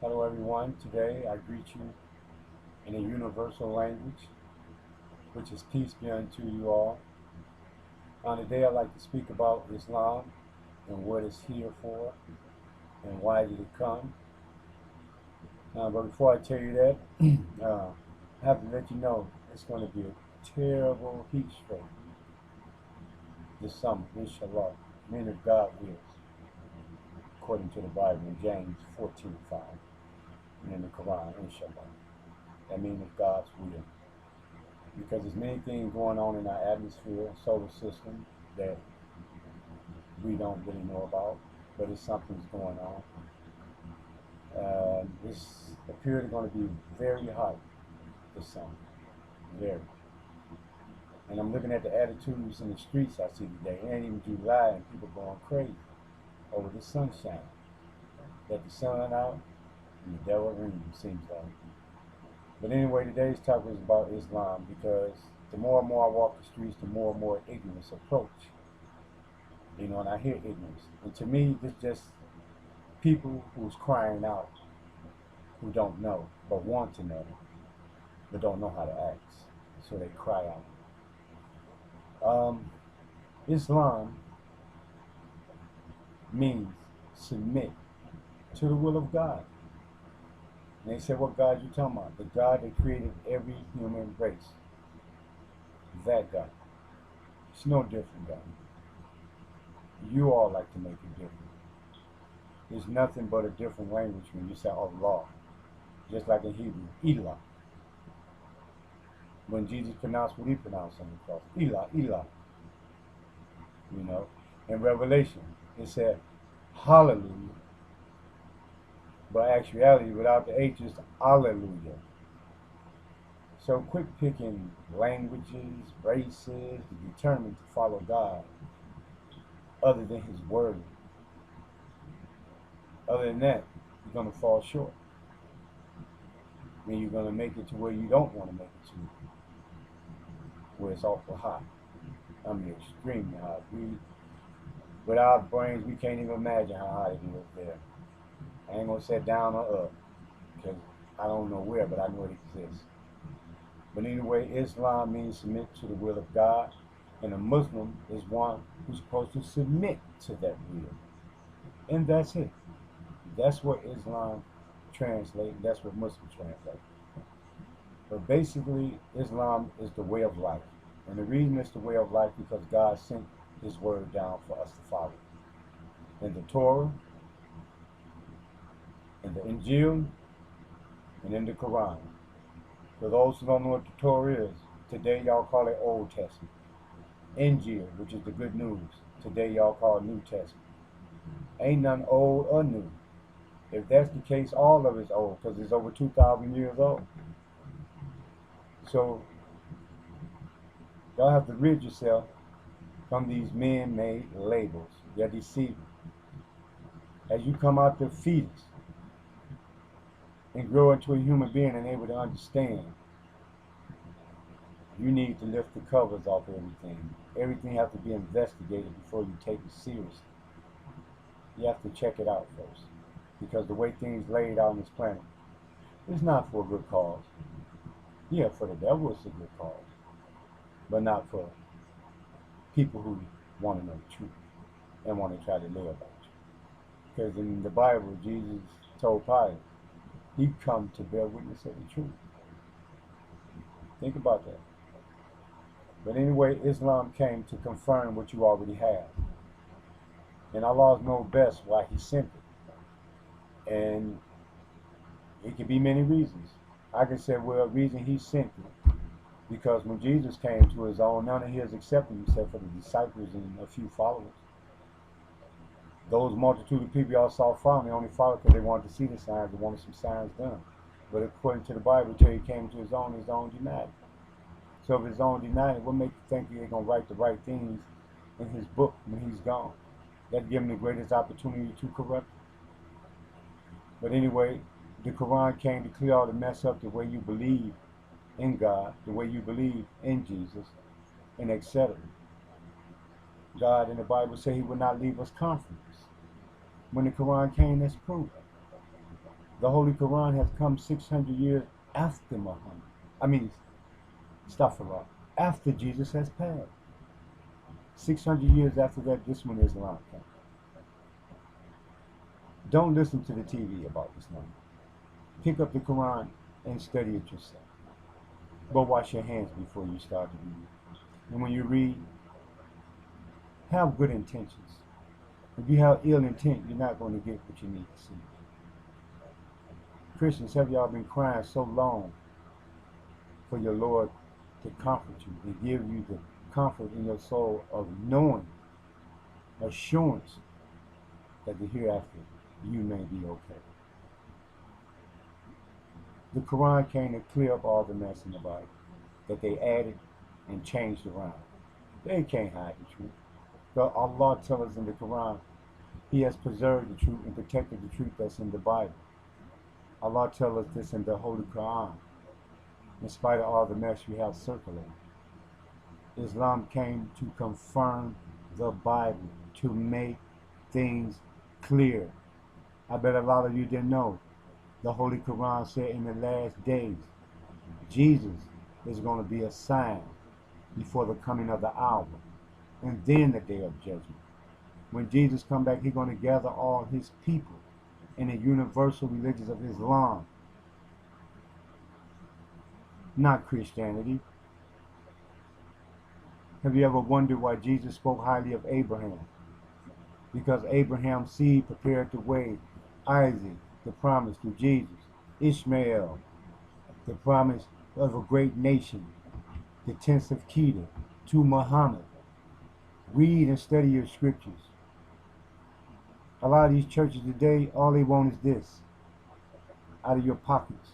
Hello everyone. Today I greet you in a universal language, which is peace be unto you all. Today I'd like to speak about Islam and what it's here for and why did it come. But before I tell you that, I have to let you know it's going to be a terrible heat stroke this summer, inshallah. Men of God wills, according to the Bible in James 14:5 and in the Quran, inshallah. That means God's will. Because there's many things going on in our atmosphere, solar system that we don't really know about, but it's something's going on. This appears going to be very hot this summer, very. And I'm looking at the attitudes in the streets I see today. It ain't even July and people going crazy over the sunshine. Let the sun out and the devil in, seems like. But anyway, today's topic is about Islam because the more and more I walk the streets, the more and more ignorance approach. And I hear ignorance. And to me, this just people who's crying out, who don't know, but want to know, but don't know how to ask. So they cry out. Islam means submit to the will of God. And they said, what God you talking about? The God that created every human race. That God. It's no different God. You all like to make it different. There's nothing but a different language when you say Allah. Just like in Hebrew, Elah. When Jesus pronounced what he pronounced on the cross, Elah, Elah. In Revelation, it said Hallelujah. But actuality, without the H, is Alleluia. So quit picking languages, races, to determine to follow God other than his word. Other than that, you're going to fall short. You're going to make it to where you don't want to make it to, where it's awful hot. I mean, extremely hot. With our brains, we can't even imagine how hot it is there. I ain't going to say down or up, because I don't know where, but I know it exists. But anyway, Islam means submit to the will of God, and a Muslim is one who's supposed to submit to that will. And that's it. That's what Islam translates, that's what Muslims translate. But basically, Islam is the way of life. And the reason it's the way of life because God sent his word down for us to follow. In the Torah, in the Injil, and in the Quran. For those who don't know what the Torah is, today y'all call it Old Testament. Injil, which is the good news, today y'all call it New Testament. Ain't none old or new. If that's the case, all of it's old because it's over 2,000 years old. So y'all have to rid yourself from these man-made labels. They're deceiving. As you come out the fetus and grow into a human being and able to understand, you need to lift the covers off everything. Everything has to be investigated before you take it seriously. You have to check it out first. Because the way things laid out on this planet, it's not for a good cause. Yeah, for the devil it's a good cause. But not for people who want to know the truth and want to try to live about it. Because in the Bible, Jesus told Pilate, he come to bear witness of the truth. Think about that. But anyway, Islam came to confirm what you already have. And Allah knows best why he sent it. And it could be many reasons. I could say, well, the reason he sent it, because when Jesus came to his own, none of his accepted him except for the disciples and a few followers. Those multitude of people y'all saw following, they only followed because they wanted to see the signs, they wanted some signs done. But according to the Bible, until he came to his own denied it. So if his own denied it, what makes you think he's going to write the right things in his book when he's gone? That give him the greatest opportunity to correct it. But anyway, the Quran came to clear all the mess up, the way you believe in God, the way you believe in Jesus, and etc. God in the Bible said he would not leave us comfortless. When the Quran came, that's proof. The Holy Quran has come 600 years after Muhammad. I mean, Astaghfirullah, after Jesus has passed. 600 years after that, this one Islam came. Don't listen to the TV about Islam. Pick up the Quran and study it yourself. But wash your hands before you start to read. And when you read, have good intentions. If you have ill intent, you're not going to get what you need to see. Christians, have y'all been crying so long for your Lord to comfort you and give you the comfort in your soul of knowing, assurance that the hereafter you may be okay. The Quran came to clear up all the mess in the Bible that they added and changed around. They can't hide the truth. But Allah tells us in the Quran, He has preserved the truth and protected the truth that's in the Bible. Allah tells us this in the Holy Quran. In spite of all the mess we have circulating, Islam came to confirm the Bible, to make things clear. I bet a lot of you didn't know. The Holy Quran said in the last days, Jesus is going to be a sign before the coming of the hour, and then the day of judgment. When Jesus come back, He's going to gather all His people in the universal religions of Islam, not Christianity. Have you ever wondered why Jesus spoke highly of Abraham? Because Abraham's seed prepared the way. Isaac, the promise to Jesus. Ishmael, the promise of a great nation. The tents of Kedah to Muhammad. Read and study your scriptures. A lot of these churches today, all they want is this, out of your pockets.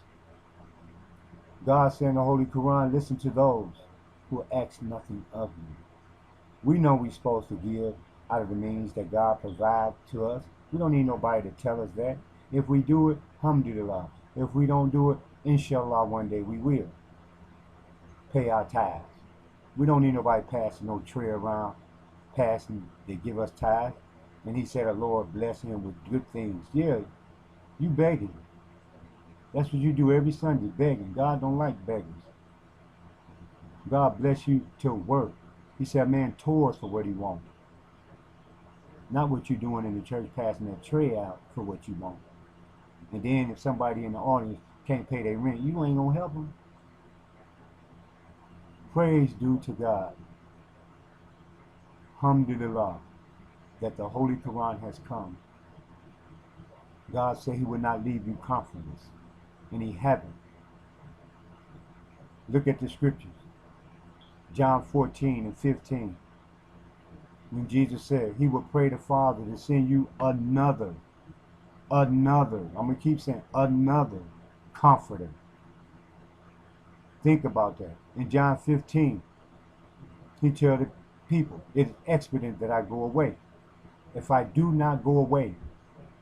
God said in the Holy Quran, listen to those who ask nothing of you. We know we're supposed to give out of the means that God provides to us. We don't need nobody to tell us that. If we do it, alhamdulillah. If we don't do it, inshallah, one day we will. Pay our tithes. We don't need nobody passing no tray around, passing to give us tithes. And He said the Lord bless him with good things. Yeah, you begging. That's what you do every Sunday, begging. God don't like beggars. God bless you to work. He said man toils for what he wants. Not what you're doing in the church, passing that tray out for what you want. And then if somebody in the audience can't pay their rent, you ain't gonna help them. Praise due to God. Alhamdulillah, that the Holy Quran has come. God said He would not leave you comfortless, and He haven't. Look at the scriptures. John 14 and 15. When Jesus said He would pray the Father to send you another, I'm going to keep saying another comforter. Think about that. In John 15, He told the people, it is expedient that I go away. If I do not go away,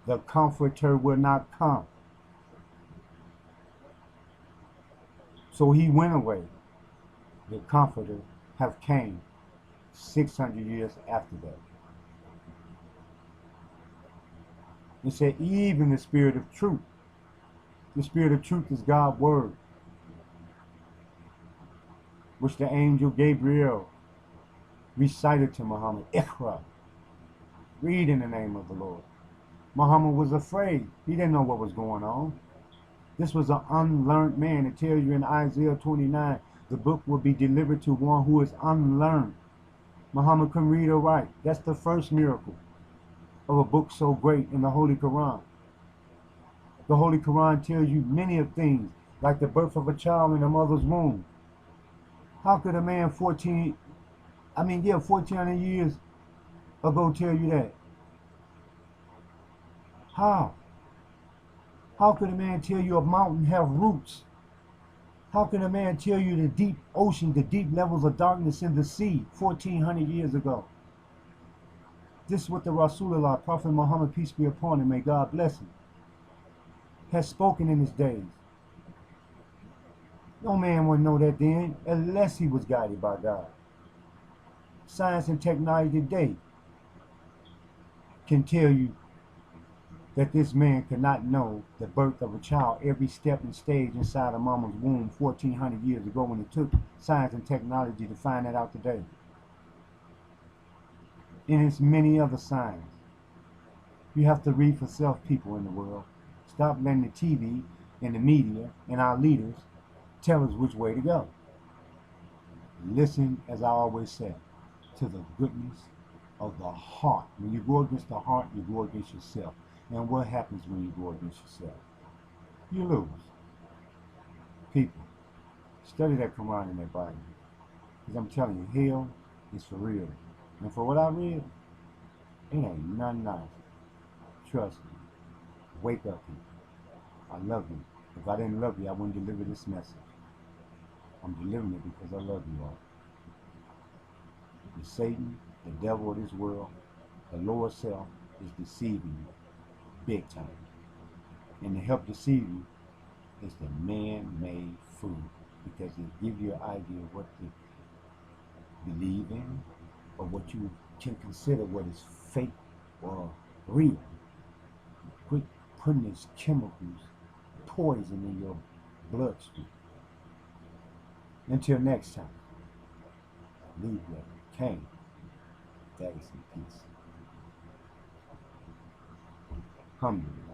the Comforter will not come. So He went away. The Comforter have came 600 years after that. It said even the Spirit of truth. The Spirit of truth is God's word, which the angel Gabriel recited to Muhammad. Iqra. Read in the name of the Lord. Muhammad was afraid. He didn't know what was going on. This was an unlearned man. It tells you in Isaiah 29, the book will be delivered to one who is unlearned. Muhammad can read or write. That's the first miracle of a book so great in the Holy Quran. The Holy Quran tells you many of things, like the birth of a child in a mother's womb. How could a man 1400 years ago tell you that? How? How could a man tell you a mountain have roots? How can a man tell you the deep ocean, the deep levels of darkness in the sea 1400 years ago? This is what the Rasulullah, Prophet Muhammad, peace be upon him, may God bless him, has spoken in his days. No man would know that then unless he was guided by God. Science and technology today can tell you that this man could not know the birth of a child every step and stage inside a mama's womb 1400 years ago, when it took science and technology to find that out today. And it's many other signs. You have to read for self, people in the world. Stop letting the TV and the media and our leaders tell us which way to go. Listen, as I always say, to the goodness of the heart. When you go against the heart, you go against yourself. And what happens when you go against yourself? You lose. People, study that Quran and that Bible. Because I'm telling you, hell is for real. And for what I read, it ain't nothing nice. Trust me. Wake up, people. I love you. If I didn't love you, I wouldn't deliver this message. I'm delivering it because I love you all. And Satan, the devil of this world, the lower self, is deceiving you big time. And to help deceive you is the man-made food, because it gives you an idea of what to believe in, or what you can consider what is fake or real. Quit putting these chemicals, poison in your bloodstream. Until next time, leave that Cain. That is in peace. Alhamdulillah.